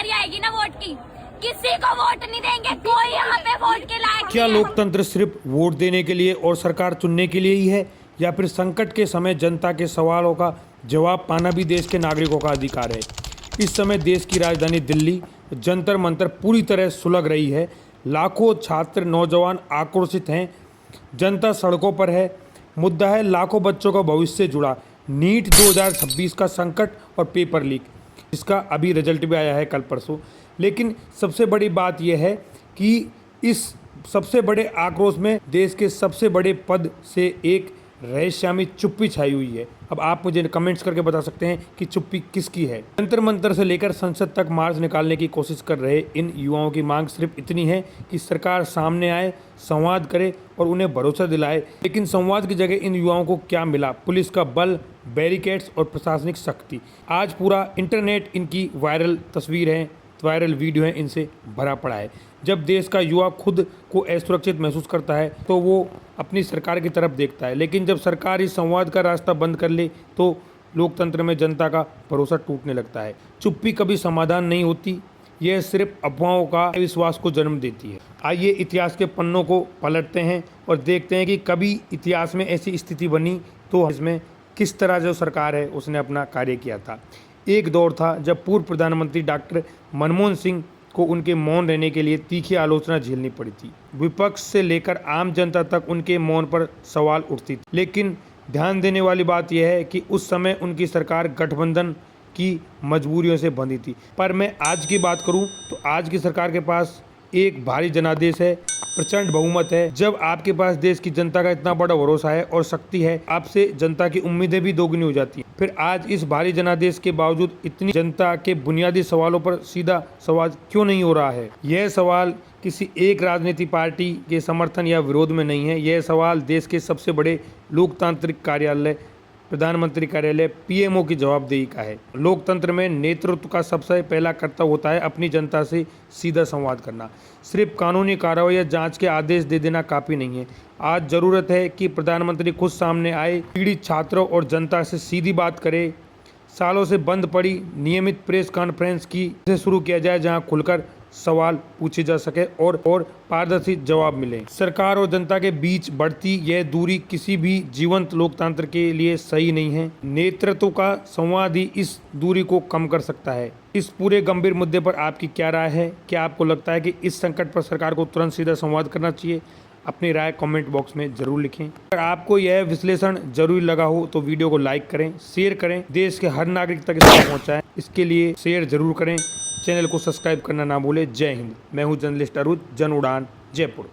बारी आएगी ना वोट की, किसी को वोट नहीं देंगे, कोई यहाँ पे वोट के लायक क्या नहीं है। लोकतंत्र सिर्फ वोट देने के लिए और सरकार चुनने के लिए ही है, या फिर संकट के समय जनता के सवालों का जवाब पाना भी देश के नागरिकों का अधिकार है? इस समय देश की राजधानी दिल्ली जंतर मंतर पूरी तरह सुलग रही है। लाखों छात्र नौजवान आक्रोशित हैं, जनता सड़कों पर है। मुद्दा है लाखों बच्चों का भविष्य से जुड़ा नीट 2026 का संकट और पेपर लीक, इसका अभी रिजल्ट भी आया है कल परसों। लेकिन सबसे बड़ी बात यह है कि इस सबसे बड़े आक्रोश में देश के सबसे बड़े पद से एक रहस्यामी चुप्पी छाई हुई है। अब आप मुझे कमेंट्स करके बता सकते हैं कि चुप्पी किसकी है। जंतर मंतर से लेकर संसद तक मार्च निकालने की कोशिश कर रहे इन युवाओं की मांग सिर्फ इतनी है कि सरकार सामने आए, संवाद करे और उन्हें भरोसा दिलाए। लेकिन संवाद की जगह इन युवाओं को क्या मिला? पुलिस का बल, बैरिकेड्स और प्रशासनिक सख्ती। आज पूरा इंटरनेट इनकी वायरल तस्वीर है, वायरल वीडियो है, इनसे भरा पड़ा है। जब देश का युवा खुद को असुरक्षित महसूस करता है तो वो अपनी सरकार की तरफ देखता है, लेकिन जब सरकार इस संवाद का रास्ता बंद कर ले तो लोकतंत्र में जनता का भरोसा टूटने लगता है। चुप्पी कभी समाधान नहीं होती, यह सिर्फ अफवाहों का विश्वास को जन्म देती है। आइए इतिहास के पन्नों को पलटते हैं और देखते हैं कि कभी इतिहास में ऐसी स्थिति बनी तो इसमें किस तरह जो सरकार है उसने अपना कार्य किया था। एक दौर था जब पूर्व प्रधानमंत्री डॉक्टर मनमोहन सिंह को उनके मौन रहने के लिए तीखी आलोचना झेलनी पड़ी थी। विपक्ष से लेकर आम जनता तक उनके मौन पर सवाल उठती थी। लेकिन ध्यान देने वाली बात यह है कि उस समय उनकी सरकार गठबंधन की मजबूरियों से बंधी थी। पर मैं आज की बात करूं तो आज की सरकार के पास एक भारी जनादेश है, प्रचंड बहुमत है। जब आपके पास देश की जनता का इतना बड़ा भरोसा है और शक्ति है, आपसे जनता की उम्मीदें भी दोगुनी हो जाती हैं। फिर आज इस भारी जनादेश के बावजूद इतनी जनता के बुनियादी सवालों पर सीधा सवाल क्यों नहीं हो रहा है? यह सवाल किसी एक राजनीतिक पार्टी के समर्थन या विरोध में नहीं है। यह सवाल देश के सबसे बड़े लोकतांत्रिक कार्यालय प्रधानमंत्री कार्यालय पीएमओ की जवाबदेही का है। लोकतंत्र में नेतृत्व का सबसे पहला कर्तव्य होता है अपनी जनता से सीधा संवाद करना। सिर्फ कानूनी कार्रवाई या जांच के आदेश दे देना काफ़ी नहीं है। आज ज़रूरत है कि प्रधानमंत्री खुद सामने आए, पीड़ित छात्रों और जनता से सीधी बात करे। सालों से बंद पड़ी नियमित प्रेस कॉन्फ्रेंस की से शुरू किया जाए, जहां खुलकर सवाल पूछे जा सके और पारदर्शी जवाब मिले। सरकार और जनता के बीच बढ़ती यह दूरी किसी भी जीवंत लोकतंत्र के लिए सही नहीं है। नेतृत्व का संवाद ही इस दूरी को कम कर सकता है। इस पूरे गंभीर मुद्दे पर आपकी क्या राय है? क्या आपको लगता है कि इस संकट पर सरकार को तुरंत सीधा संवाद करना चाहिए? अपनी राय कमेंट बॉक्स में जरूर लिखें। अगर आपको यह विश्लेषण जरूरी लगा हो तो वीडियो को लाइक करें, शेयर करें, देश के हर नागरिक तक इसको पहुंचाएं। इसके लिए शेयर जरूर करें, चैनल को सब्सक्राइब करना ना भूलें। जय हिंद। मैं हूं जर्नलिस्ट अरुण, जन उड़ान, जयपुर।